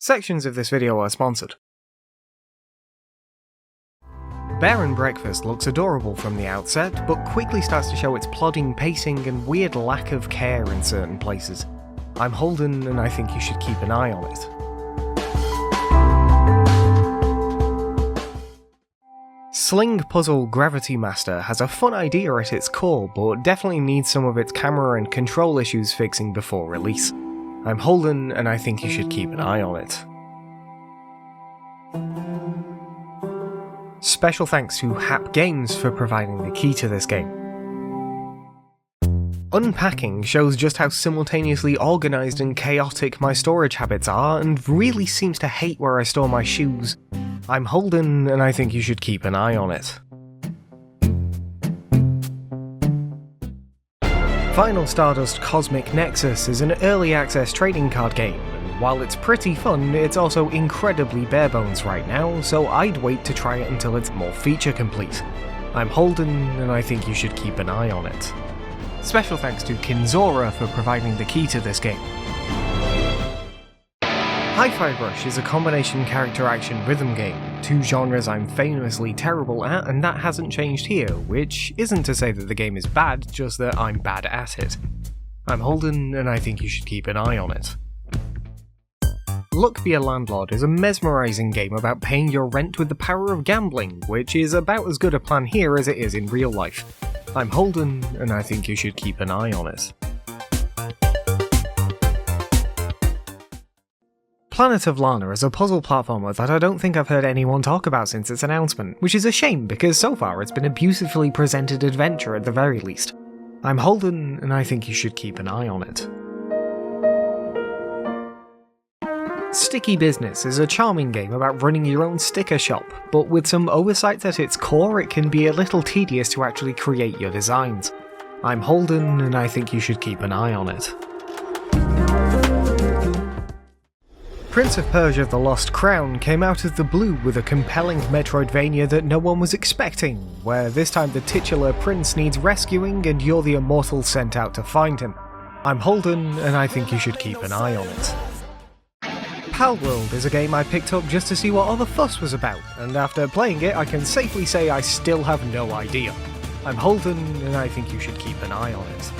Sections of this video are sponsored. Bear and Breakfast looks adorable from the outset, but quickly starts to show its plodding pacing and weird lack of care in certain places. I'm Holden, and I think you should keep an eye on it. Sling puzzle Gravity Master has a fun idea at its core, but definitely needs some of its camera and control issues fixing before release. I'm Holden, and I think you should keep an eye on it. Special thanks to Hap Games for providing the key to this game. Unpacking shows just how simultaneously organised and chaotic my storage habits are, and really seems to hate where I store my shoes. I'm Holden, and I think you should keep an eye on it. Final Stardust Cosmic Nexus is an early access trading card game, and while it's pretty fun, it's also incredibly barebones right now, so I'd wait to try it until it's more feature complete. I'm Holden, and I think you should keep an eye on it. Special thanks to Kinzora for providing the key to this game. Hi-Fi Rush is a combination character action rhythm game, two genres I'm famously terrible at, and that hasn't changed here, which isn't to say that the game is bad, just that I'm bad at it. I'm Holden, and I think you should keep an eye on it. Be A Landlord is a mesmerising game about paying your rent with the power of gambling, which is about as good a plan here as it is in real life. I'm Holden, and I think you should keep an eye on it. Planet of Lana is a puzzle platformer that I don't think I've heard anyone talk about since its announcement, which is a shame because so far it's been a beautifully presented adventure at the very least. I'm Holden, and I think you should keep an eye on it. Sticky Business is a charming game about running your own sticker shop, but with some oversights at its core, it can be a little tedious to actually create your designs. I'm Holden, and I think you should keep an eye on it. Prince of Persia: The Lost Crown came out of the blue with a compelling Metroidvania that no one was expecting, where this time the titular prince needs rescuing and you're the immortal sent out to find him. I'm Holden, and I think you should keep an eye on it. Palworld is a game I picked up just to see what all the fuss was about, and after playing it I can safely say I still have no idea. I'm Holden, and I think you should keep an eye on it.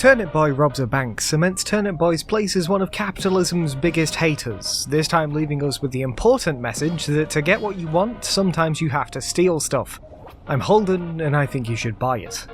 Turnip Boy Robs a Bank cements Turnip Boy's place as one of capitalism's biggest haters, this time leaving us with the important message that to get what you want, sometimes you have to steal stuff. I'm Holden, and I think you should buy it.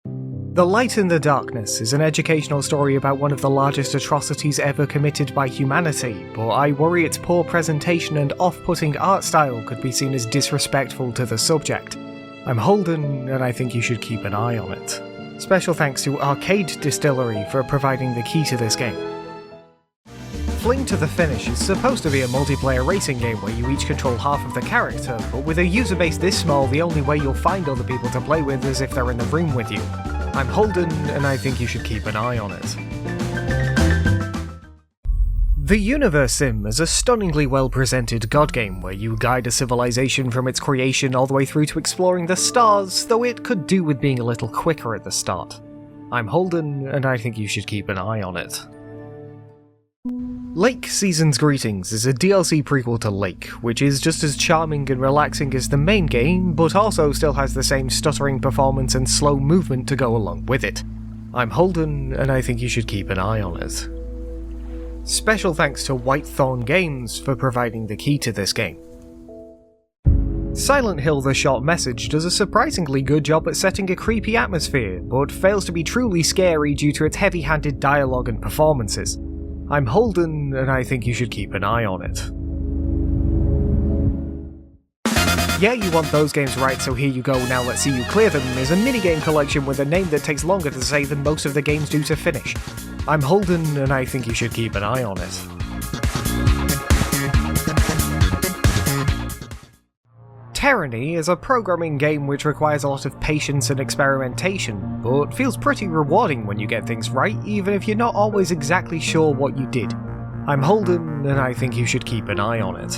The Light in the Darkness is an educational story about one of the largest atrocities ever committed by humanity, but I worry its poor presentation and off-putting art style could be seen as disrespectful to the subject. I'm Holden, and I think you should keep an eye on it. Special thanks to Arcade Distillery for providing the key to this game. Fling To The Finish is supposed to be a multiplayer racing game where you each control half of the character, but with a user base this small, the only way you'll find other people to play with is if they're in the room with you. I'm Holden, and I think you should keep an eye on it. The Universim is a stunningly well-presented god game where you guide a civilization from its creation all the way through to exploring the stars, though it could do with being a little quicker at the start. I'm Holden, and I think you should keep an eye on it. Lake Season's Greetings is a DLC prequel to Lake, which is just as charming and relaxing as the main game, but also still has the same stuttering performance and slow movement to go along with it. I'm Holden, and I think you should keep an eye on it. Special thanks to Whitethorn Games for providing the key to this game. Silent Hill: The Short Message does a surprisingly good job at setting a creepy atmosphere, but fails to be truly scary due to its heavy-handed dialogue and performances. I'm Holden, and I think you should keep an eye on it. Yeah, you want those games right, so here you go, now let's see you clear them is a minigame collection with a name that takes longer to say than most of the games do to finish. I'm Holden, and I think you should keep an eye on it. Terranny is a programming game which requires a lot of patience and experimentation, but feels pretty rewarding when you get things right, even if you're not always exactly sure what you did. I'm Holden, and I think you should keep an eye on it.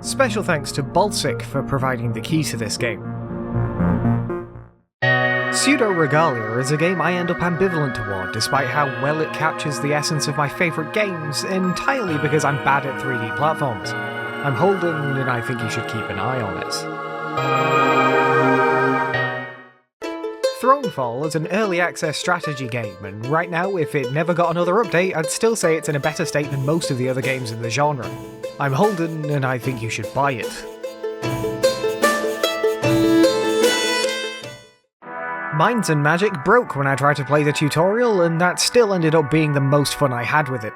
Special thanks to Balsic for providing the key to this game. Pseudoregalia is a game I end up ambivalent toward, despite how well it captures the essence of my favourite games, entirely because I'm bad at 3D platforms. I'm Holden, and I think you should keep an eye on it. Thronefall is an early access strategy game, and right now, if it never got another update, I'd still say it's in a better state than most of the other games in the genre. I'm Holden, and I think you should buy it. Minds and Magic broke when I tried to play the tutorial, and that still ended up being the most fun I had with it.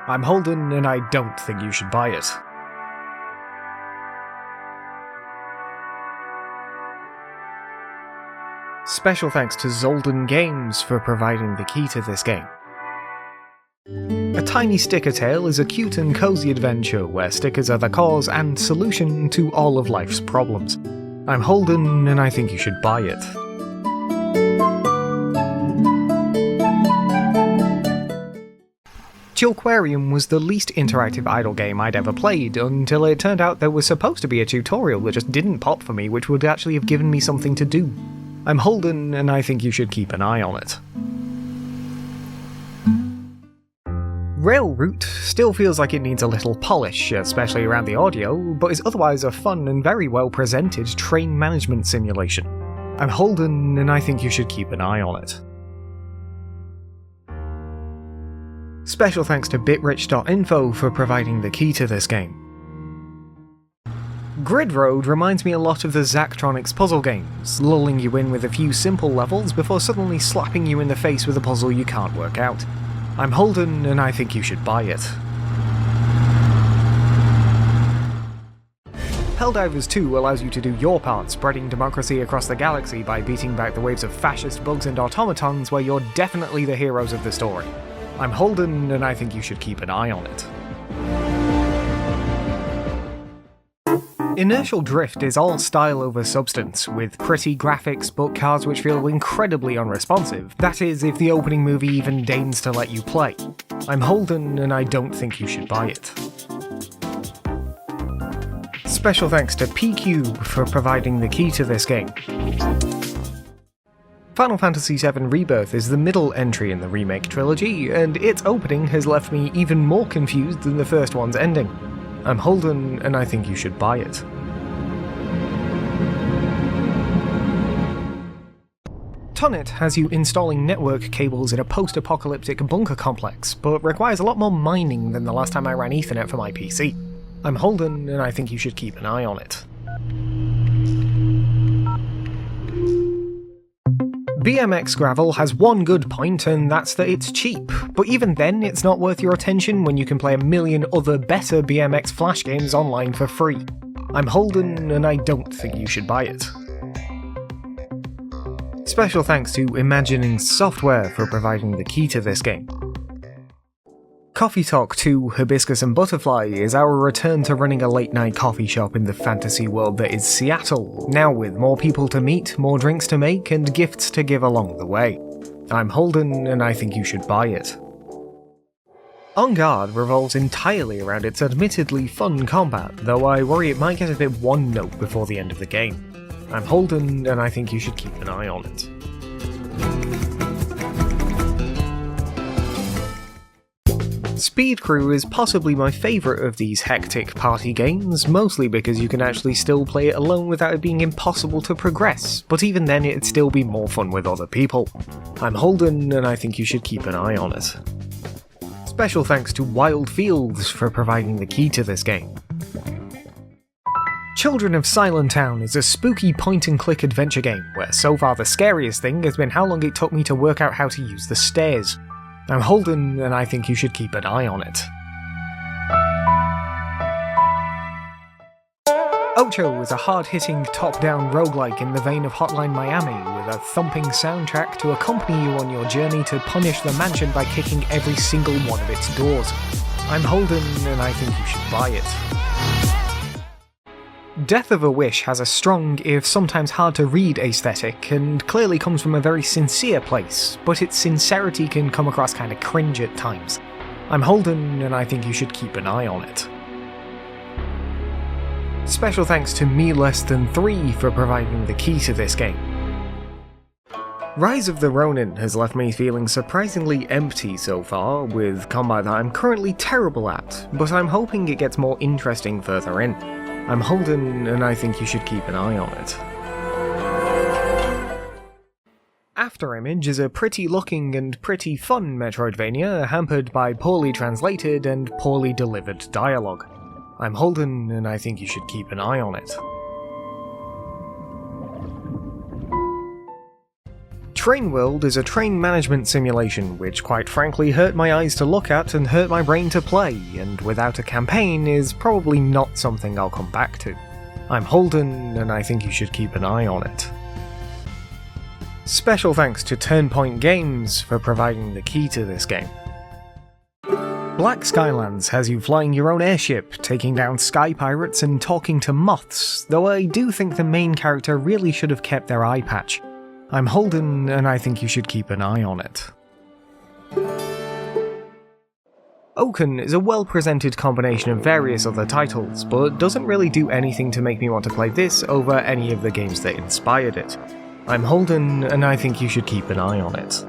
I'm Holden, and I don't think you should buy it. Special thanks to Zolden Games for providing the key to this game. A Tiny Sticker Tale is a cute and cozy adventure where stickers are the cause and solution to all of life's problems. I'm Holden, and I think you should buy it. Chillquarium was the least interactive idle game I'd ever played, until it turned out there was supposed to be a tutorial that just didn't pop for me, which would actually have given me something to do. I'm Holden, and I think you should keep an eye on it. Railroute still feels like it needs a little polish, especially around the audio, but is otherwise a fun and very well presented train management simulation. I'm Holden, and I think you should keep an eye on it. Special thanks to bitrich.info for providing the key to this game. Gridroad reminds me a lot of the Zachtronics puzzle games, lulling you in with a few simple levels before suddenly slapping you in the face with a puzzle you can't work out. I'm Holden, and I think you should buy it. Helldivers 2 allows you to do your part spreading democracy across the galaxy by beating back the waves of fascist bugs and automatons where you're definitely the heroes of the story. I'm Holden, and I think you should keep an eye on it. Inertial Drift is all style over substance, with pretty graphics but cards which feel incredibly unresponsive. That is, if the opening movie even deigns to let you play. I'm Holden, and I don't think you should buy it. Special thanks to P-Cube for providing the key to this game. Final Fantasy VII Rebirth is the middle entry in the remake trilogy, and its opening has left me even more confused than the first one's ending. I'm Holden, and I think you should buy it. Tunnet has you installing network cables in a post-apocalyptic bunker complex, but requires a lot more mining than the last time I ran Ethernet for my PC. I'm Holden, and I think you should keep an eye on it. BMX Gravel has one good point, and that's that it's cheap, but even then it's not worth your attention when you can play a million other better BMX Flash games online for free. I'm Holden, and I don't think you should buy it. Special thanks to Imagining Software for providing the key to this game. Coffee Talk 2 Hibiscus and Butterfly is our return to running a late-night coffee shop in the fantasy world that is Seattle, now with more people to meet, more drinks to make, and gifts to give along the way. I'm Holden, and I think you should buy it. On Garde revolves entirely around its admittedly fun combat, though I worry it might get a bit one-note before the end of the game. I'm Holden, and I think you should keep an eye on it. Speed Crew is possibly my favourite of these hectic party games, mostly because you can actually still play it alone without it being impossible to progress, but even then it'd still be more fun with other people. I'm Holden, and I think you should keep an eye on it. Special thanks to Wild Fields for providing the key to this game. Children of Silentown is a spooky point-and-click adventure game, where so far the scariest thing has been how long it took me to work out how to use the stairs. I'm Holden, and I think you should keep an eye on it. OTXO is a hard-hitting, top-down roguelike in the vein of Hotline Miami, with a thumping soundtrack to accompany you on your journey to punish the mansion by kicking every single one of its doors. I'm Holden, and I think you should buy it. Death of a Wish has a strong, if sometimes hard to read aesthetic, and clearly comes from a very sincere place, but its sincerity can come across kinda cringe at times. I'm Holden, and I think you should keep an eye on it. Special thanks to Me Less Than 3 for providing the key to this game. Rise of the Ronin has left me feeling surprisingly empty so far, with combat that I'm currently terrible at, but I'm hoping it gets more interesting further in. I'm Holden, and I think you should keep an eye on it. Afterimage is a pretty looking and pretty fun Metroidvania hampered by poorly translated and poorly delivered dialogue. I'm Holden, and I think you should keep an eye on it. TrainWorld is a train management simulation which quite frankly hurt my eyes to look at and hurt my brain to play, and without a campaign is probably not something I'll come back to. I'm Holden, and I think you should keep an eye on it. Special thanks to Turnpoint Games for providing the key to this game. Black Skylands has you flying your own airship, taking down sky pirates and talking to moths, though I do think the main character really should have kept their eye patch. I'm Holden, and I think you should keep an eye on it. Oaken is a well-presented combination of various other titles, but doesn't really do anything to make me want to play this over any of the games that inspired it. I'm Holden, and I think you should keep an eye on it.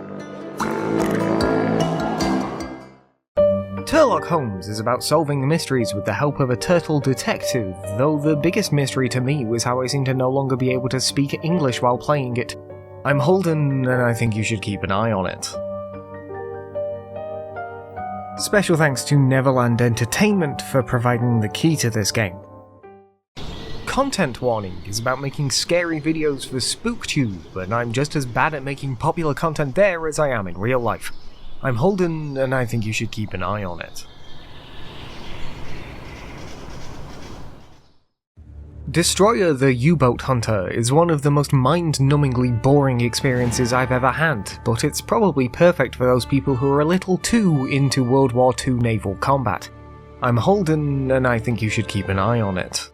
Turlock Holmes is about solving mysteries with the help of a turtle detective, though the biggest mystery to me was how I seem to no longer be able to speak English while playing it. I'm Holden, and I think you should keep an eye on it. Special thanks to Neverland Entertainment for providing the key to this game. Content Warning is about making scary videos for SpookTube, and I'm just as bad at making popular content there as I am in real life. I'm Holden, and I think you should keep an eye on it. Destroyer the U-Boat Hunter is one of the most mind-numbingly boring experiences I've ever had, but it's probably perfect for those people who are a little too into World War II naval combat. I'm Holden, and I think you should keep an eye on it.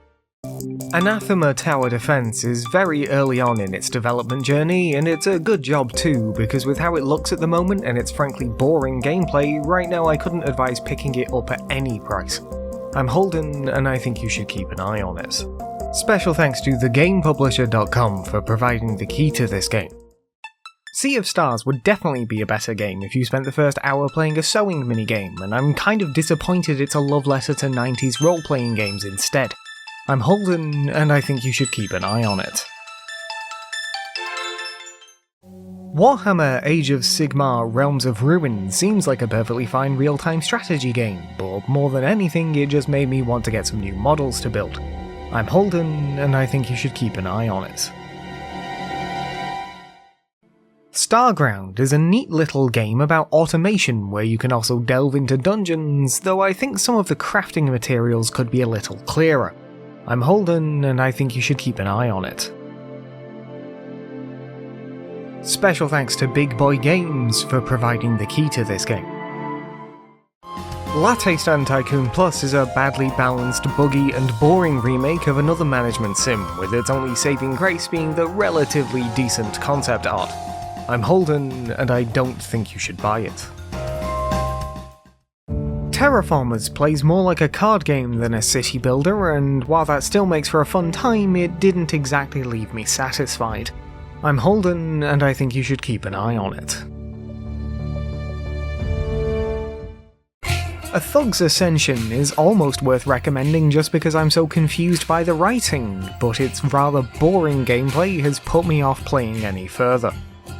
Anathema Tower Defense is very early on in its development journey, and it's a good job too, because with how it looks at the moment and its frankly boring gameplay, right now I couldn't advise picking it up at any price. I'm Holden, and I think you should keep an eye on it. Special thanks to thegamepublisher.com for providing the key to this game. Sea of Stars would definitely be a better game if you spent the first hour playing a sewing minigame, and I'm kind of disappointed it's a love letter to 90s role-playing games instead. I'm Holden, and I think you should keep an eye on it. Warhammer Age of Sigmar Realms of Ruin seems like a perfectly fine real-time strategy game, but more than anything it just made me want to get some new models to build. I'm Holden, and I think you should keep an eye on it. Starground is a neat little game about automation where you can also delve into dungeons, though I think some of the crafting materials could be a little clearer. I'm Holden, and I think you should keep an eye on it. Special thanks to Big Boy Games for providing the key to this game. Latte Stand Tycoon Plus is a badly balanced, buggy and boring remake of another management sim, with its only saving grace being the relatively decent concept art. I'm Holden, and I don't think you should buy it. Terraformers plays more like a card game than a city builder, and while that still makes for a fun time, it didn't exactly leave me satisfied. I'm Holden, and I think you should keep an eye on it. A Thug's Ascension is almost worth recommending just because I'm so confused by the writing, but its rather boring gameplay has put me off playing any further.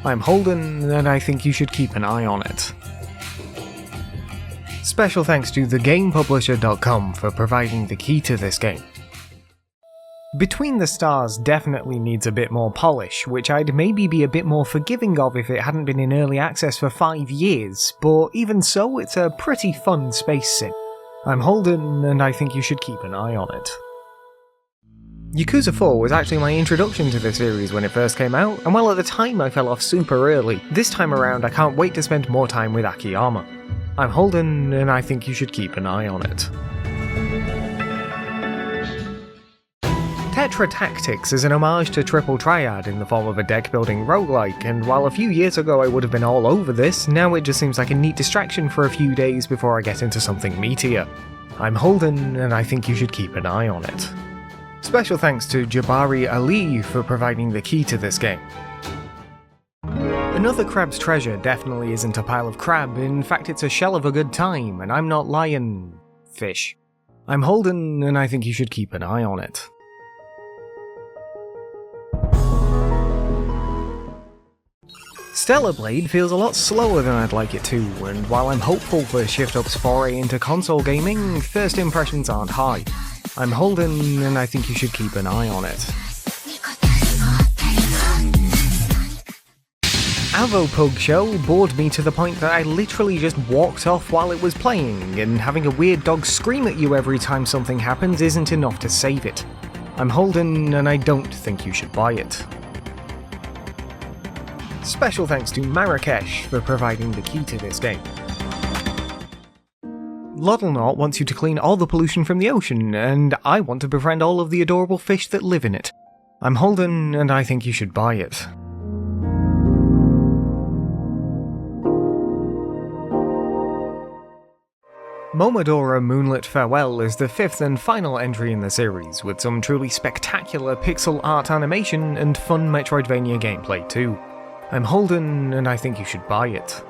I'm Holden, and I think you should keep an eye on it. Special thanks to thegamepublisher.com for providing the key to this game. Between the Stars definitely needs a bit more polish, which I'd maybe be a bit more forgiving of if it hadn't been in early access for 5 years, but even so, it's a pretty fun space sim. I'm Holden, and I think you should keep an eye on it. Yakuza 4 was actually my introduction to the series when it first came out, and while at the time I fell off super early, this time around I can't wait to spend more time with Akiyama. I'm Holden, and I think you should keep an eye on it. Tetra Tactics is an homage to Triple Triad in the form of a deck-building roguelike, and while a few years ago I would have been all over this, now it just seems like a neat distraction for a few days before I get into something meatier. I'm Holden, and I think you should keep an eye on it. Special thanks to Jabari Ali for providing the key to this game. Another crab's treasure definitely isn't a pile of crab, in fact it's a shell of a good time, and I'm not lying. Fish. I'm Holden, and I think you should keep an eye on it. Stellar Blade feels a lot slower than I'd like it to, and while I'm hopeful for Shift Up's foray into console gaming, first impressions aren't high. I'm Holden, and I think you should keep an eye on it. Avopug Show bored me to the point that I literally just walked off while it was playing, and having a weird dog scream at you every time something happens isn't enough to save it. I'm Holden, and I don't think you should buy it. Special thanks to Marrakesh for providing the key to this game. Loddlenaut wants you to clean all the pollution from the ocean, and I want to befriend all of the adorable fish that live in it. I'm Holden, and I think you should buy it. Momodora Moonlit Farewell is the fifth and final entry in the series, with some truly spectacular pixel art animation and fun Metroidvania gameplay too. I'm Holden, and I think you should buy it.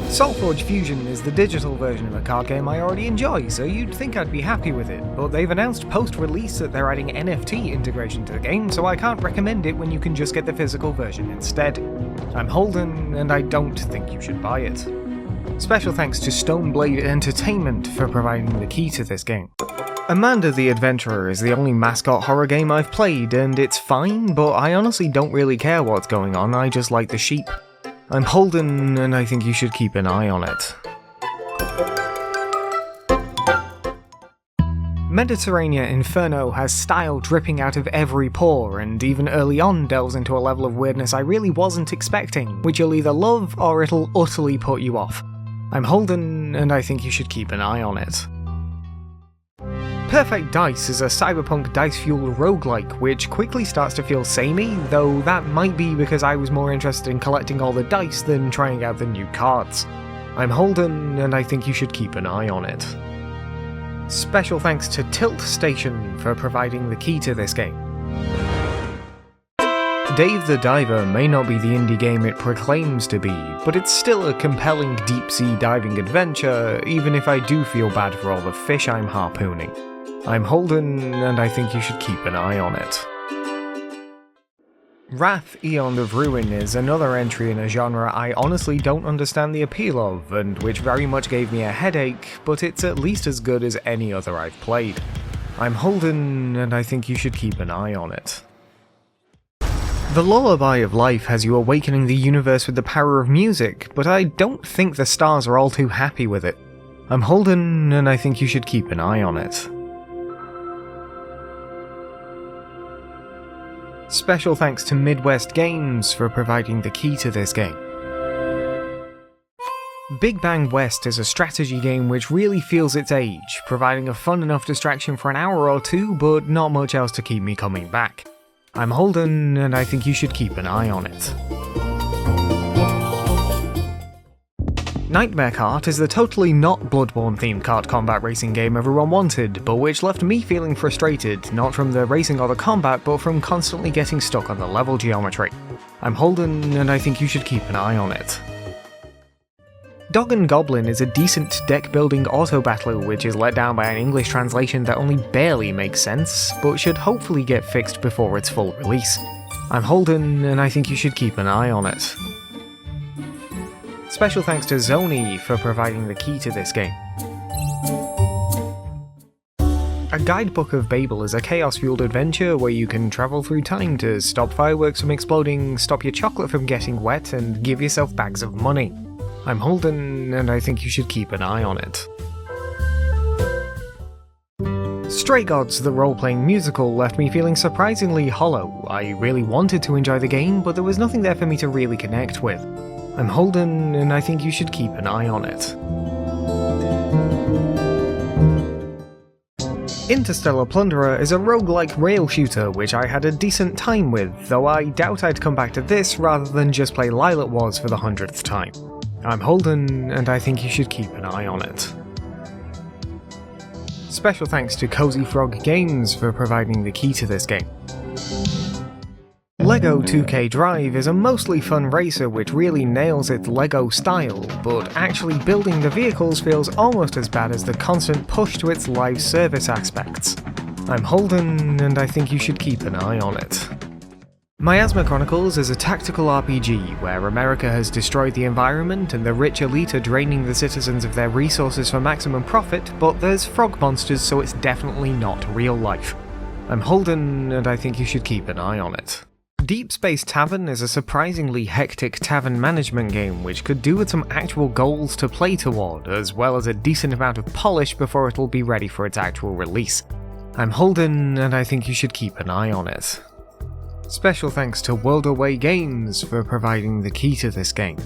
Soulforge Fusion is the digital version of a card game I already enjoy, so you'd think I'd be happy with it, but they've announced post-release that they're adding NFT integration to the game, so I can't recommend it when you can just get the physical version instead. I'm Holden, and I don't think you should buy it. Special thanks to Stoneblade Entertainment for providing the key to this game. Amanda the Adventurer is the only mascot horror game I've played, and it's fine, but I honestly don't really care what's going on, I just like the sheep. I'm Holden, and I think you should keep an eye on it. Mediterranean Inferno has style dripping out of every pore, and even early on delves into a level of weirdness I really wasn't expecting, which you'll either love or it'll utterly put you off. I'm Holden, and I think you should keep an eye on it. Perfect Dice is a cyberpunk dice-fueled roguelike, which quickly starts to feel samey, though that might be because I was more interested in collecting all the dice than trying out the new cards. I'm Holden, and I think you should keep an eye on it. Special thanks to Tilt Station for providing the key to this game. Dave the Diver may not be the indie game it proclaims to be, but it's still a compelling deep-sea diving adventure, even if I do feel bad for all the fish I'm harpooning. I'm Holden, and I think you should keep an eye on it. Wrath Aeon of Ruin is another entry in a genre I honestly don't understand the appeal of, and which very much gave me a headache, but it's at least as good as any other I've played. I'm Holden, and I think you should keep an eye on it. The Lullaby of Life has you awakening the universe with the power of music, but I don't think the stars are all too happy with it. I'm Holden, and I think you should keep an eye on it. Special thanks to Midwest Games for providing the key to this game. Big Bang West is a strategy game which really feels its age, providing a fun enough distraction for an hour or two, but not much else to keep me coming back. I'm Holden, and I think you should keep an eye on it. Nightmare Kart is the totally not Bloodborne-themed kart combat racing game everyone wanted, but which left me feeling frustrated, not from the racing or the combat, but from constantly getting stuck on the level geometry. I'm Holden, and I think you should keep an eye on it. Dog and Goblin is a decent deck-building auto-battler which is let down by an English translation that only barely makes sense, but should hopefully get fixed before its full release. I'm Holden, and I think you should keep an eye on it. Special thanks to Zoni for providing the key to this game. A Guidebook of Babel is a chaos-fueled adventure where you can travel through time to stop fireworks from exploding, stop your chocolate from getting wet, and give yourself bags of money. I'm Holden, and I think you should keep an eye on it. Stray Gods, the role-playing musical, left me feeling surprisingly hollow. I really wanted to enjoy the game, but there was nothing there for me to really connect with. I'm Holden, and I think you should keep an eye on it. Interstellar Plunderer is a roguelike rail shooter which I had a decent time with, though I doubt I'd come back to this rather than just play Lilac Wars for the 100th time. I'm Holden, and I think you should keep an eye on it. Special thanks to Cozy Frog Games for providing the key to this game. LEGO 2K Drive is a mostly fun racer which really nails its LEGO style, but actually building the vehicles feels almost as bad as the constant push to its live service aspects. I'm Holden, and I think you should keep an eye on it. Miasma Chronicles is a tactical RPG where America has destroyed the environment and the rich elite are draining the citizens of their resources for maximum profit, but there's frog monsters, so it's definitely not real life. I'm Holden, and I think you should keep an eye on it. Deep Space Tavern is a surprisingly hectic tavern management game which could do with some actual goals to play toward, as well as a decent amount of polish before it'll be ready for its actual release. I'm Holden, and I think you should keep an eye on it. Special thanks to World Away Games for providing the key to this game.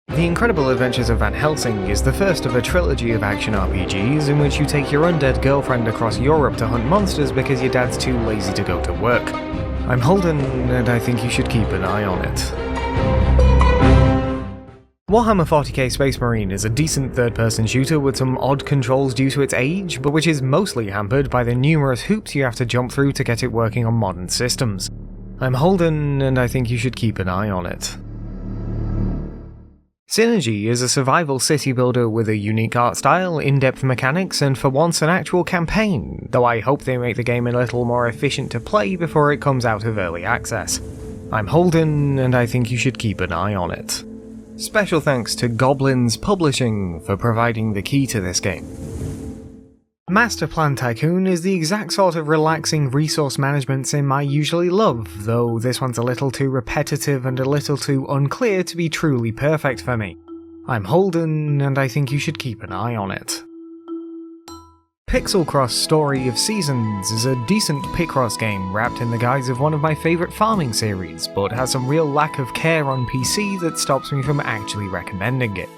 The Incredible Adventures of Van Helsing is the first of a trilogy of action RPGs in which you take your undead girlfriend across Europe to hunt monsters because your dad's too lazy to go to work. I'm Holden, and I think you should keep an eye on it. Warhammer 40k Space Marine is a decent third-person shooter with some odd controls due to its age, but which is mostly hampered by the numerous hoops you have to jump through to get it working on modern systems. I'm Holden, and I think you should keep an eye on it. Synergy is a survival city builder with a unique art style, in-depth mechanics, and for once an actual campaign, though I hope they make the game a little more efficient to play before it comes out of early access. I'm Holden, and I think you should keep an eye on it. Special thanks to Goblins Publishing for providing the key to this game. Master Plan Tycoon is the exact sort of relaxing resource management sim I usually love, though this one's a little too repetitive and a little too unclear to be truly perfect for me. I'm Holden, and I think you should keep an eye on it. Pixel Cross Story of Seasons is a decent Picross game wrapped in the guise of one of my favourite farming series, but has some real lack of care on PC that stops me from actually recommending it.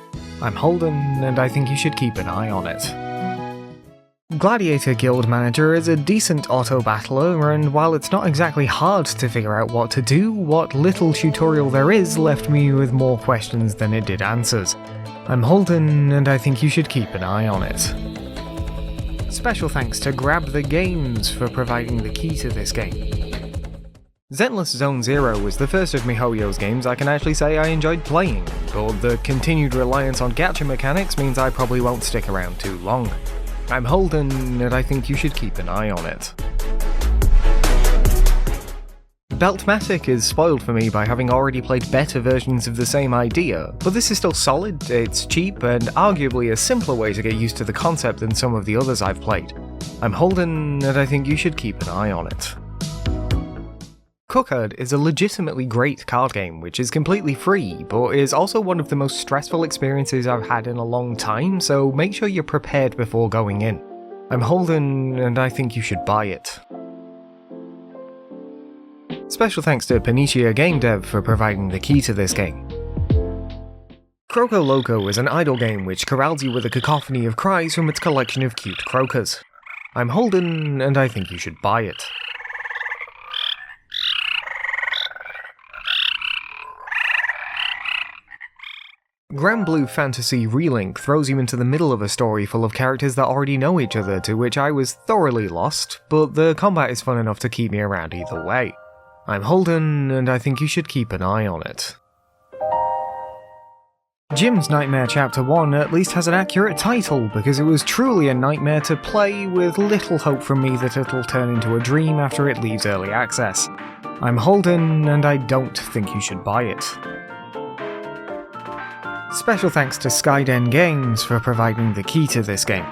I'm Holden, and I think you should keep an eye on it. Gladiator Guild Manager is a decent auto-battler, and while it's not exactly hard to figure out what to do, what little tutorial there is left me with more questions than it did answers. I'm Holden, and I think you should keep an eye on it. Special thanks to Grab the Games for providing the key to this game. Zenless Zone Zero was the first of MiHoYo's games I can actually say I enjoyed playing, but the continued reliance on gacha mechanics means I probably won't stick around too long. I'm Holden, and I think you should keep an eye on it. Beltmatic is spoiled for me by having already played better versions of the same idea, but this is still solid, it's cheap, and arguably a simpler way to get used to the concept than some of the others I've played. I'm Holden, and I think you should keep an eye on it. Cookard is a legitimately great card game which is completely free, but is also one of the most stressful experiences I've had in a long time, so make sure you're prepared before going in. I'm Holden, and I think you should buy it. Special thanks to Panitia Game Dev for providing the key to this game. Croco Loco is an idle game which corrals you with a cacophony of cries from its collection of cute crocas. I'm Holden, and I think you should buy it. Granblue Fantasy Relink throws you into the middle of a story full of characters that already know each other, to which I was thoroughly lost, but the combat is fun enough to keep me around either way. I'm Holden, and I think you should keep an eye on it. Jim's Nightmare Chapter 1 at least has an accurate title, because it was truly a nightmare to play, with little hope from me that it'll turn into a dream after it leaves early access. I'm Holden, and I don't think you should buy it. Special thanks to Skyden Games for providing the key to this game.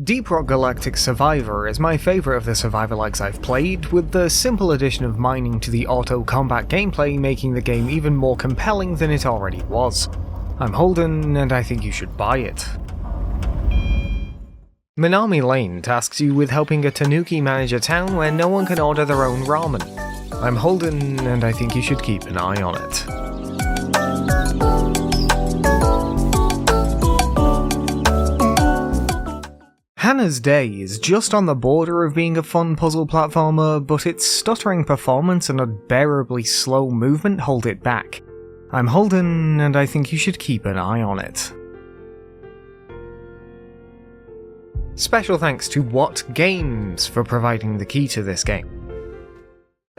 Deep Rock Galactic Survivor is my favourite of the survival-likes I've played, with the simple addition of mining to the auto-combat gameplay making the game even more compelling than it already was. I'm Holden, and I think you should buy it. Minami Lane tasks you with helping a tanuki manage a town where no one can order their own ramen. I'm Holden, and I think you should keep an eye on it. Hannah's Day is just on the border of being a fun puzzle platformer, but its stuttering performance and unbearably slow movement hold it back. I'm Holden, and I think you should keep an eye on it. Special thanks to What Games for providing the key to this game.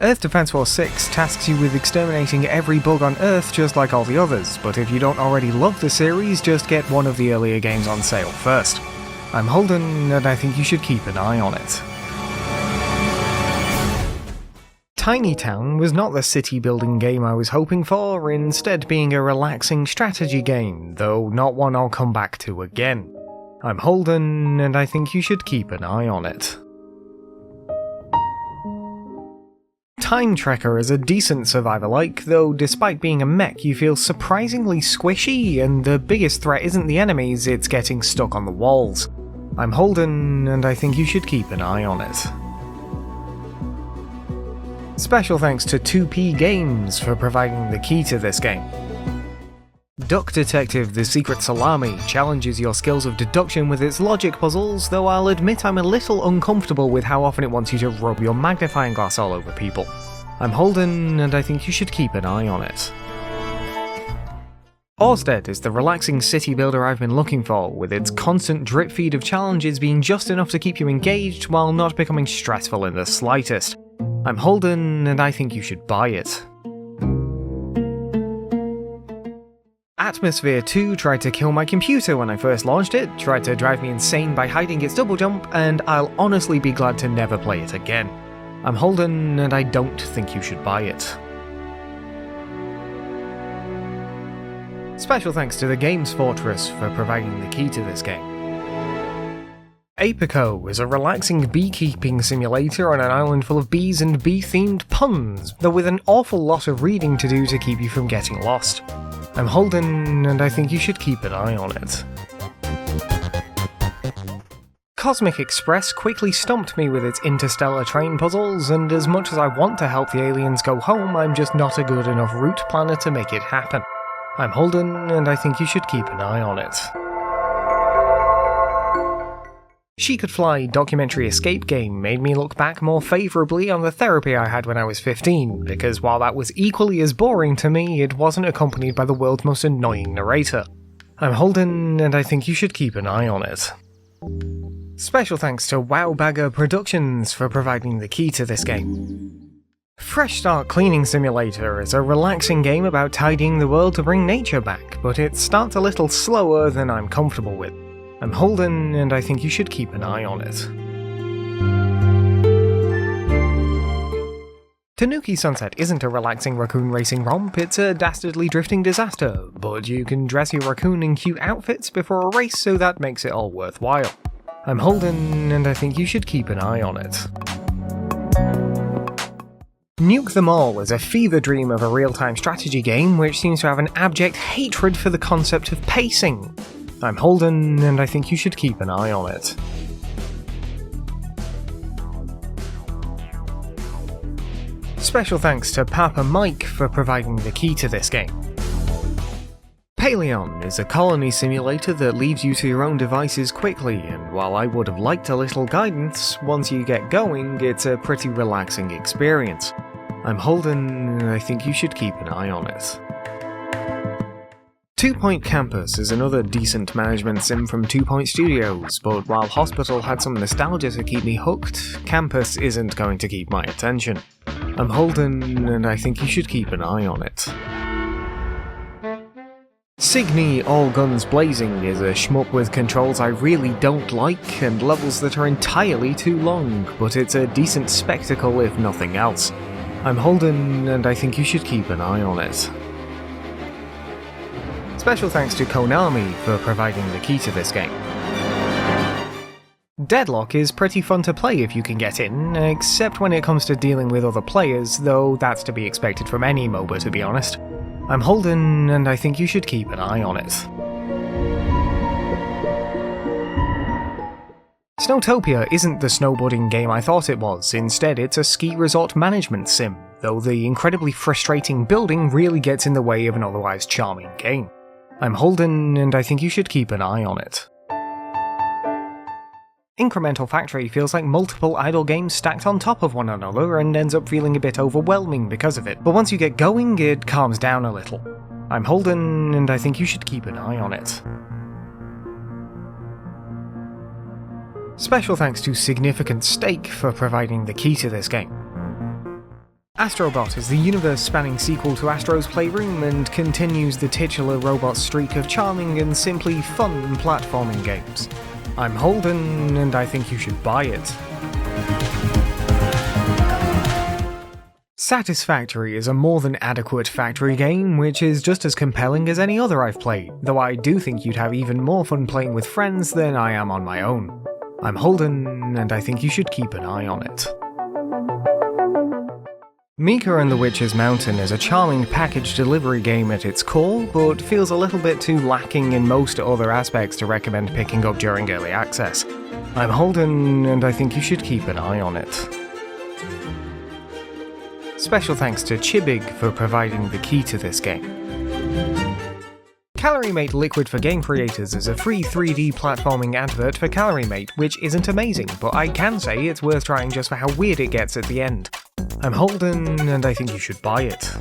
Earth Defense Force 6 tasks you with exterminating every bug on Earth just like all the others, but if you don't already love the series, just get one of the earlier games on sale first. I'm Holden, and I think you should keep an eye on it. Tiny Town was not the city-building game I was hoping for, instead being a relaxing strategy game, though not one I'll come back to again. I'm Holden, and I think you should keep an eye on it. Time Trekker is a decent survivor-like, though despite being a mech you feel surprisingly squishy, and the biggest threat isn't the enemies, it's getting stuck on the walls. I'm Holden, and I think you should keep an eye on it. Special thanks to 2P Games for providing the key to this game. Duck Detective: The Secret Salami challenges your skills of deduction with its logic puzzles, though I'll admit I'm a little uncomfortable with how often it wants you to rub your magnifying glass all over people. I'm Holden, and I think you should keep an eye on it. Orsted is the relaxing city builder I've been looking for, with its constant drip feed of challenges being just enough to keep you engaged while not becoming stressful in the slightest. I'm Holden, and I think you should buy it. Atmosphere 2 tried to kill my computer when I first launched it, tried to drive me insane by hiding its double jump, and I'll honestly be glad to never play it again. I'm Holden, and I don't think you should buy it. Special thanks to the Games Fortress for providing the key to this game. Apico is a relaxing beekeeping simulator on an island full of bees and bee-themed puns, though with an awful lot of reading to do to keep you from getting lost. I'm Holden, and I think you should keep an eye on it. Cosmic Express quickly stumped me with its interstellar train puzzles, and as much as I want to help the aliens go home, I'm just not a good enough route planner to make it happen. I'm Holden, and I think you should keep an eye on it. She Could Fly documentary escape game made me look back more favourably on the therapy I had when I was 15, because while that was equally as boring to me, it wasn't accompanied by the world's most annoying narrator. I'm Holden, and I think you should keep an eye on it. Special thanks to Wowbagger Productions for providing the key to this game. Fresh Start Cleaning Simulator is a relaxing game about tidying the world to bring nature back, but it starts a little slower than I'm comfortable with. I'm Holden, and I think you should keep an eye on it. Tanuki Sunset isn't a relaxing raccoon racing romp, it's a dastardly drifting disaster, but you can dress your raccoon in cute outfits before a race, so that makes it all worthwhile. I'm Holden, and I think you should keep an eye on it. Nuke Them All is a fever dream of a real-time strategy game which seems to have an abject hatred for the concept of pacing. I'm Holden, and I think you should keep an eye on it. Special thanks to Papa Mike for providing the key to this game. Paleon is a colony simulator that leaves you to your own devices quickly, and while I would have liked a little guidance, once you get going, it's a pretty relaxing experience. I'm Holden, and I think you should keep an eye on it. 2 Point Campus is another decent management sim from 2 Point Studios, but while Hospital had some nostalgia to keep me hooked, Campus isn't going to keep my attention. I'm Holden, and I think you should keep an eye on it. Signy All Guns Blazing is a shmup with controls I really don't like and levels that are entirely too long, but it's a decent spectacle if nothing else. I'm Holden, and I think you should keep an eye on it. Special thanks to Konami for providing the key to this game. Deadlock is pretty fun to play if you can get in, except when it comes to dealing with other players, though that's to be expected from any MOBA to be honest. I'm Holden, and I think you should keep an eye on it. Snowtopia isn't the snowboarding game I thought it was, instead it's a ski resort management sim, though the incredibly frustrating building really gets in the way of an otherwise charming game. I'm Holden, and I think you should keep an eye on it. Incremental Factory feels like multiple idle games stacked on top of one another and ends up feeling a bit overwhelming because of it, but once you get going, it calms down a little. I'm Holden, and I think you should keep an eye on it. Special thanks to Significant Stake for providing the key to this game. Astrobot is the universe-spanning sequel to Astro's Playroom and continues the titular robot streak of charming and simply fun platforming games. I'm Holden, and I think you should buy it. Satisfactory is a more than adequate factory game, which is just as compelling as any other I've played, though I do think you'd have even more fun playing with friends than I am on my own. I'm Holden, and I think you should keep an eye on it. Mika and the Witch's Mountain is a charming package delivery game at its core, but feels a little bit too lacking in most other aspects to recommend picking up during early access. I'm Holden, and I think you should keep an eye on it. Special thanks to Chibig for providing the key to this game. CalorieMate Liquid for Game Creators is a free 3D platforming advert for CalorieMate, which isn't amazing, but I can say it's worth trying just for how weird it gets at the end. I'm Holden, and I think you should buy it.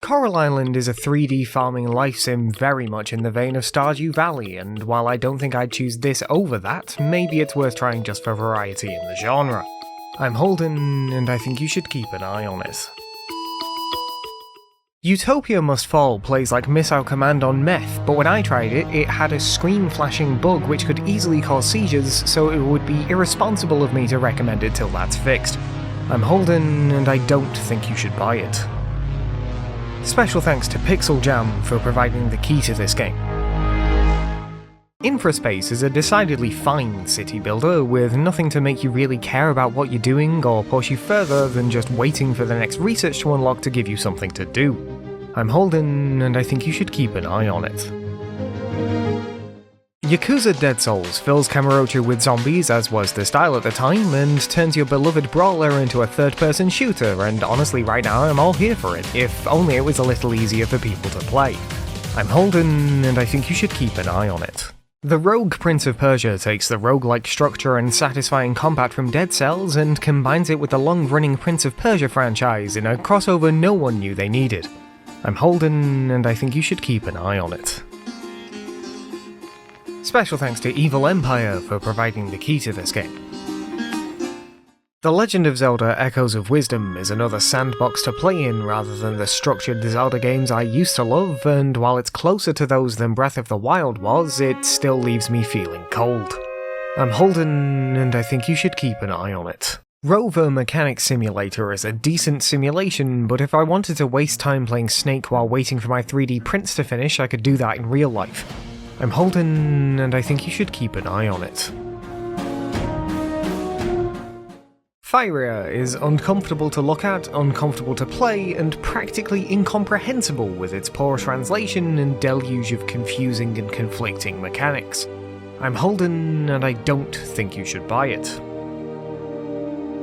Coral Island is a 3D farming life sim very much in the vein of Stardew Valley, and while I don't think I'd choose this over that, maybe it's worth trying just for variety in the genre. I'm Holden, and I think you should keep an eye on it. Utopia Must Fall plays like Missile Command on meth, but when I tried it, it had a screen-flashing bug which could easily cause seizures, so it would be irresponsible of me to recommend it till that's fixed. I'm Holden, and I don't think you should buy it. Special thanks to Pixel Jam for providing the key to this game. Infraspace is a decidedly fine city builder with nothing to make you really care about what you're doing or push you further than just waiting for the next research to unlock to give you something to do. I'm Holden, and I think you should keep an eye on it. Yakuza Dead Souls fills Kamurocho with zombies, as was the style at the time, and turns your beloved brawler into a third-person shooter, and honestly right now I'm all here for it, if only it was a little easier for people to play. I'm Holden, and I think you should keep an eye on it. The Rogue Prince of Persia takes the roguelike structure and satisfying combat from Dead Cells and combines it with the long-running Prince of Persia franchise in a crossover no one knew they needed. I'm Holden, and I think you should keep an eye on it. Special thanks to Evil Empire for providing the key to this game. The Legend of Zelda Echoes of Wisdom is another sandbox to play in rather than the structured Zelda games I used to love, and while it's closer to those than Breath of the Wild was, it still leaves me feeling cold. I'm Holden, and I think you should keep an eye on it. Rover Mechanic Simulator is a decent simulation, but if I wanted to waste time playing Snake while waiting for my 3D prints to finish, I could do that in real life. I'm Holden, and I think you should keep an eye on it. Fyria is uncomfortable to look at, uncomfortable to play, and practically incomprehensible with its poor translation and deluge of confusing and conflicting mechanics. I'm Holden, and I don't think you should buy it.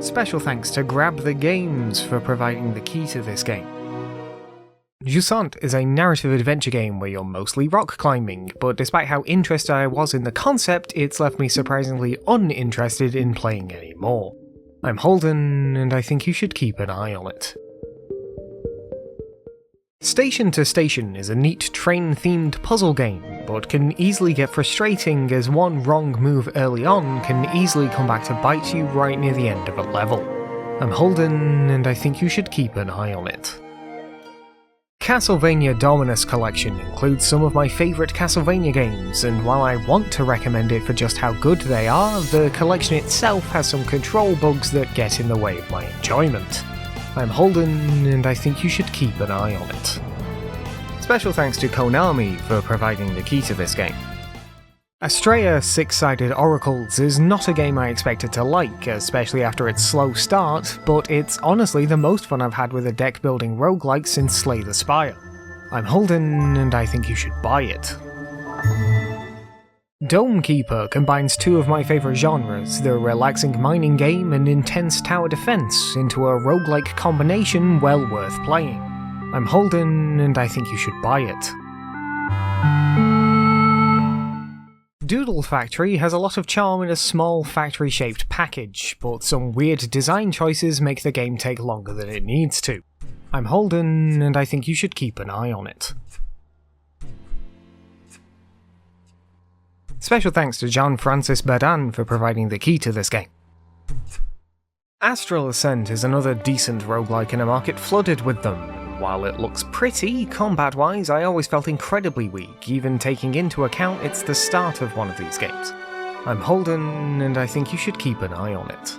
Special thanks to Grab the Games for providing the key to this game. Jusant is a narrative adventure game where you're mostly rock climbing, but despite how interested I was in the concept, it's left me surprisingly uninterested in playing any more. I'm Holden, and I think you should keep an eye on it. Station to Station is a neat train-themed puzzle game, but can easily get frustrating as one wrong move early on can easily come back to bite you right near the end of a level. I'm Holden, and I think you should keep an eye on it. Castlevania Dominus Collection includes some of my favourite Castlevania games, and while I want to recommend it for just how good they are, the collection itself has some control bugs that get in the way of my enjoyment. I'm Holden, and I think you should keep an eye on it. Special thanks to Konami for providing the key to this game. Astrea Six-Sided Oracles is not a game I expected to like, especially after its slow start, but it's honestly the most fun I've had with a deck-building roguelike since Slay the Spire. I'm Holden, and I think you should buy it. Dome Keeper combines two of my favourite genres, the relaxing mining game and intense tower defense, into a roguelike combination well worth playing. I'm Holden, and I think you should buy it. Doodle Factory has a lot of charm in a small factory-shaped package, but some weird design choices make the game take longer than it needs to. I'm Holden, and I think you should keep an eye on it. Special thanks to Jean-Francis Badan for providing the key to this game. Astral Ascent is another decent roguelike in a market flooded with them. While it looks pretty, combat-wise I always felt incredibly weak, even taking into account it's the start of one of these games. I'm Holden, and I think you should keep an eye on it.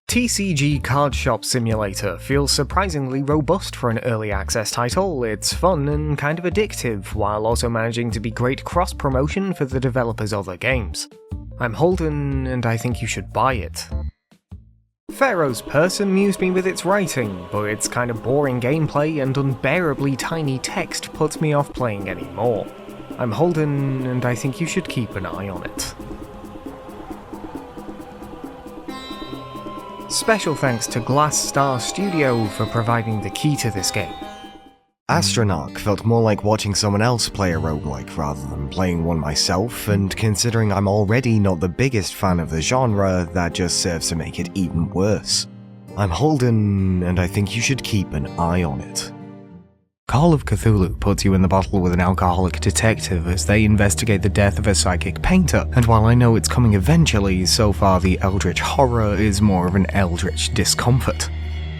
TCG Card Shop Simulator feels surprisingly robust for an early access title. It's fun and kind of addictive, while also managing to be great cross-promotion for the developer's other games. I'm Holden, and I think you should buy it. Pharaoh's Purse amused me with its writing, but its kind of boring gameplay and unbearably tiny text puts me off playing anymore. I'm Holden, and I think you should keep an eye on it. Special thanks to Glass Star Studio for providing the key to this game. Astronarch felt more like watching someone else play a roguelike rather than playing one myself, and considering I'm already not the biggest fan of the genre, that just serves to make it even worse. I'm Holden, and I think you should keep an eye on it. Call of Cthulhu puts you in the bottle with an alcoholic detective as they investigate the death of a psychic painter, and while I know it's coming eventually, so far the eldritch horror is more of an eldritch discomfort.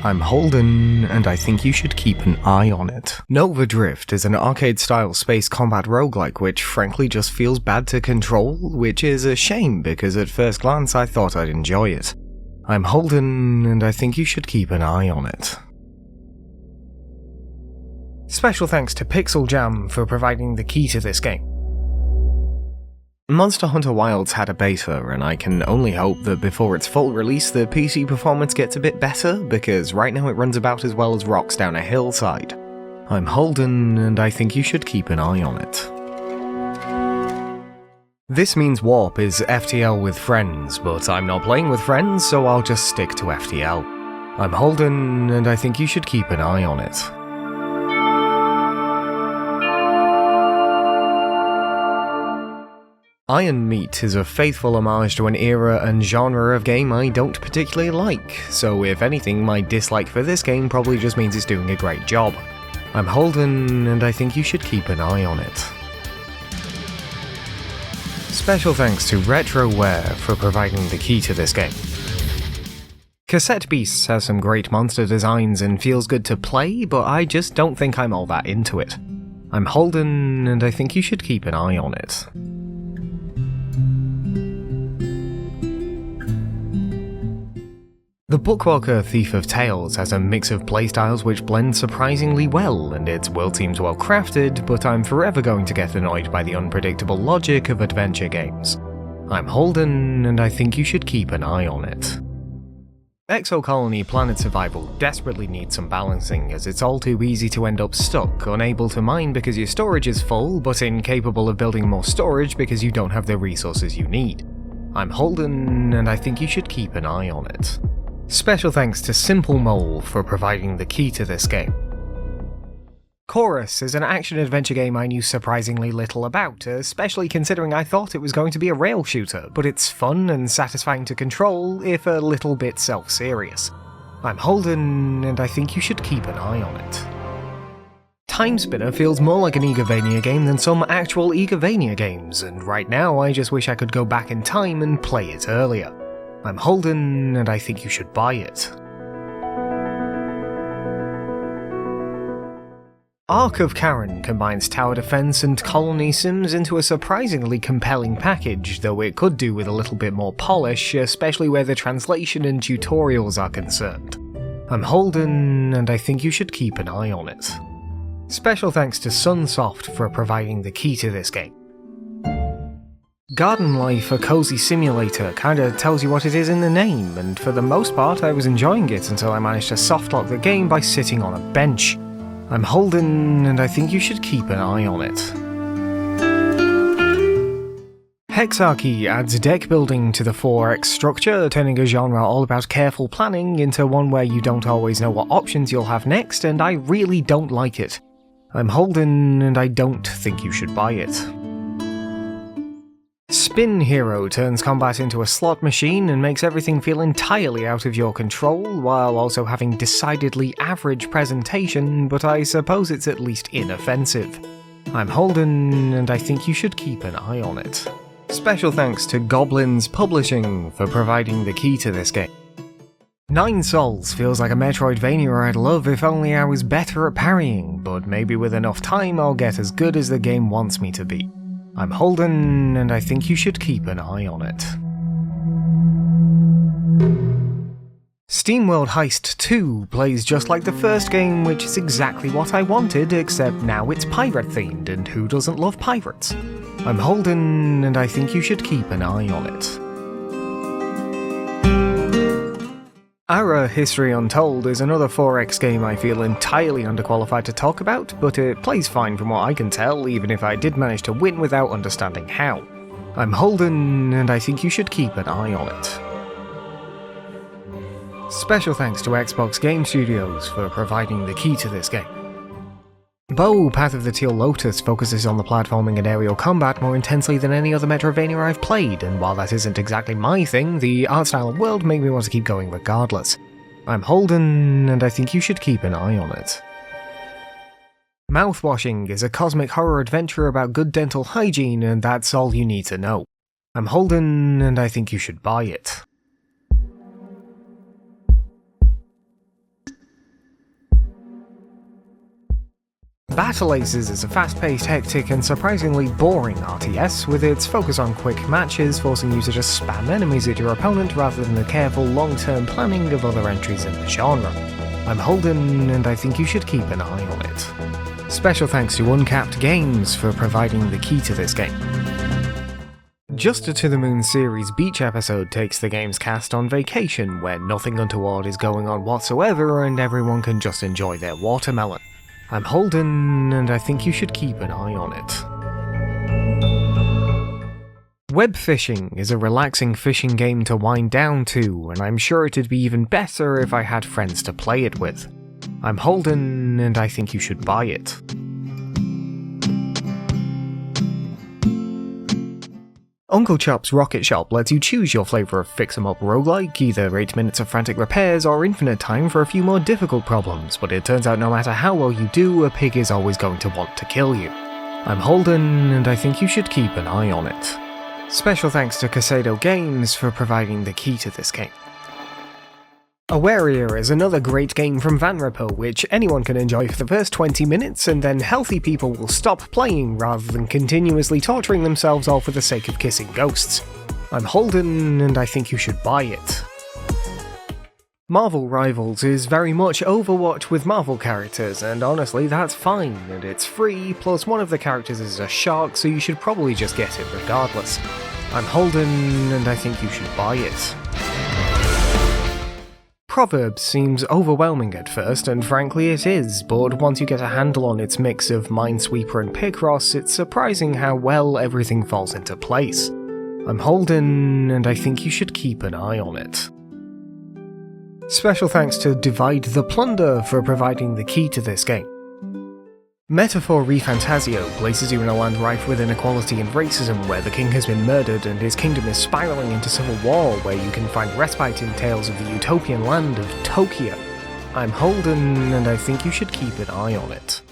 I'm Holden, and I think you should keep an eye on it. Nova Drift is an arcade-style space combat roguelike which frankly just feels bad to control, which is a shame because at first glance I thought I'd enjoy it. I'm Holden, and I think you should keep an eye on it. Special thanks to Pixel Jam for providing the key to this game. Monster Hunter Wilds had a beta, and I can only hope that before its full release the PC performance gets a bit better, because right now it runs about as well as rocks down a hillside. I'm Holden, and I think you should keep an eye on it. This Means Warp is FTL with friends, but I'm not playing with friends, so I'll just stick to FTL. I'm Holden, and I think you should keep an eye on it. Iron Meat is a faithful homage to an era and genre of game I don't particularly like, so if anything my dislike for this game probably just means it's doing a great job. I'm Holden, and I think you should keep an eye on it. Special thanks to Retroware for providing the key to this game. Cassette Beasts has some great monster designs and feels good to play, but I just don't think I'm all that into it. I'm Holden, and I think you should keep an eye on it. The Bookwalker Thief of Tales has a mix of playstyles which blend surprisingly well, and its world seems well crafted, but I'm forever going to get annoyed by the unpredictable logic of adventure games. I'm Holden, and I think you should keep an eye on it. Exocolony Planet Survival desperately needs some balancing, as it's all too easy to end up stuck, unable to mine because your storage is full, but incapable of building more storage because you don't have the resources you need. I'm Holden, and I think you should keep an eye on it. Special thanks to Simple Mole for providing the key to this game. Chorus is an action-adventure game I knew surprisingly little about, especially considering I thought it was going to be a rail shooter, but it's fun and satisfying to control, if a little bit self-serious. I'm Holden, and I think you should keep an eye on it. Timespinner feels more like an Egavania game than some actual Egavania games, and right now I just wish I could go back in time and play it earlier. I'm Holden, and I think you should buy it. Ark of Karen combines tower defense and colony sims into a surprisingly compelling package, though it could do with a little bit more polish, especially where the translation and tutorials are concerned. I'm Holden, and I think you should keep an eye on it. Special thanks to Sunsoft for providing the key to this game. Garden Life, a cozy simulator, kinda tells you what it is in the name, and for the most part I was enjoying it until I managed to softlock the game by sitting on a bench. I'm Holden, and I think you should keep an eye on it. Hexarchy adds deck building to the 4X structure, turning a genre all about careful planning into one where you don't always know what options you'll have next, and I really don't like it. I'm Holden, and I don't think you should buy it. Spin Hero turns combat into a slot machine and makes everything feel entirely out of your control, while also having decidedly average presentation, but I suppose it's at least inoffensive. I'm Holden, and I think you should keep an eye on it. Special thanks to Goblins Publishing for providing the key to this game. Nine Souls feels like a Metroidvania I'd love if only I was better at parrying, but maybe with enough time I'll get as good as the game wants me to be. I'm Holden, and I think you should keep an eye on it. SteamWorld Heist 2 plays just like the first game, which is exactly what I wanted, except now it's pirate themed, and who doesn't love pirates? I'm Holden, and I think you should keep an eye on it. Ara History Untold is another 4X game I feel entirely underqualified to talk about, but it plays fine from what I can tell, even if I did manage to win without understanding how. I'm Holden, and I think you should keep an eye on it. Special thanks to Xbox Game Studios for providing the key to this game. Bow Path of the Teal Lotus focuses on the platforming and aerial combat more intensely than any other Metroidvania I've played, and while that isn't exactly my thing, the art style and world make me want to keep going regardless. I'm Holden, and I think you should keep an eye on it. Mouthwashing is a cosmic horror adventure about good dental hygiene, and that's all you need to know. I'm Holden, and I think you should buy it. Battle Aces is a fast-paced, hectic, and surprisingly boring RTS, with its focus on quick matches, forcing you to just spam enemies at your opponent rather than the careful, long-term planning of other entries in the genre. I'm Holden, and I think you should keep an eye on it. Special thanks to Uncapped Games for providing the key to this game. Just a To The Moon series beach episode takes the game's cast on vacation, where nothing untoward is going on whatsoever and everyone can just enjoy their watermelon. I'm Holden, and I think you should keep an eye on it. Web fishing is a relaxing fishing game to wind down to, and I'm sure it'd be even better if I had friends to play it with. I'm Holden, and I think you should buy it. Uncle Chop's Rocket Shop lets you choose your flavour of fix-em-up roguelike, either 8 minutes of frantic repairs or infinite time for a few more difficult problems, but it turns out no matter how well you do, a pig is always going to want to kill you. I'm Holden, and I think you should keep an eye on it. Special thanks to Casado Games for providing the key to this game. Awaria is another great game from Vanrepo, which anyone can enjoy for the first 20 minutes, and then healthy people will stop playing rather than continuously torturing themselves all for the sake of kissing ghosts. I'm Holden, and I think you should buy it. Marvel Rivals is very much Overwatch with Marvel characters, and honestly that's fine, and it's free, plus one of the characters is a shark, so you should probably just get it regardless. I'm Holden, and I think you should buy it. Proverbs seems overwhelming at first, and frankly it is, but once you get a handle on its mix of Minesweeper and Picross, it's surprising how well everything falls into place. I'm Holden, and I think you should keep an eye on it. Special thanks to Divide the Plunder for providing the key to this game. Metaphor Refantasio places you in a land rife with inequality and racism, where the king has been murdered and his kingdom is spiralling into civil war, where you can find respite in tales of the utopian land of Tokyo. I'm Holden, and I think you should keep an eye on it.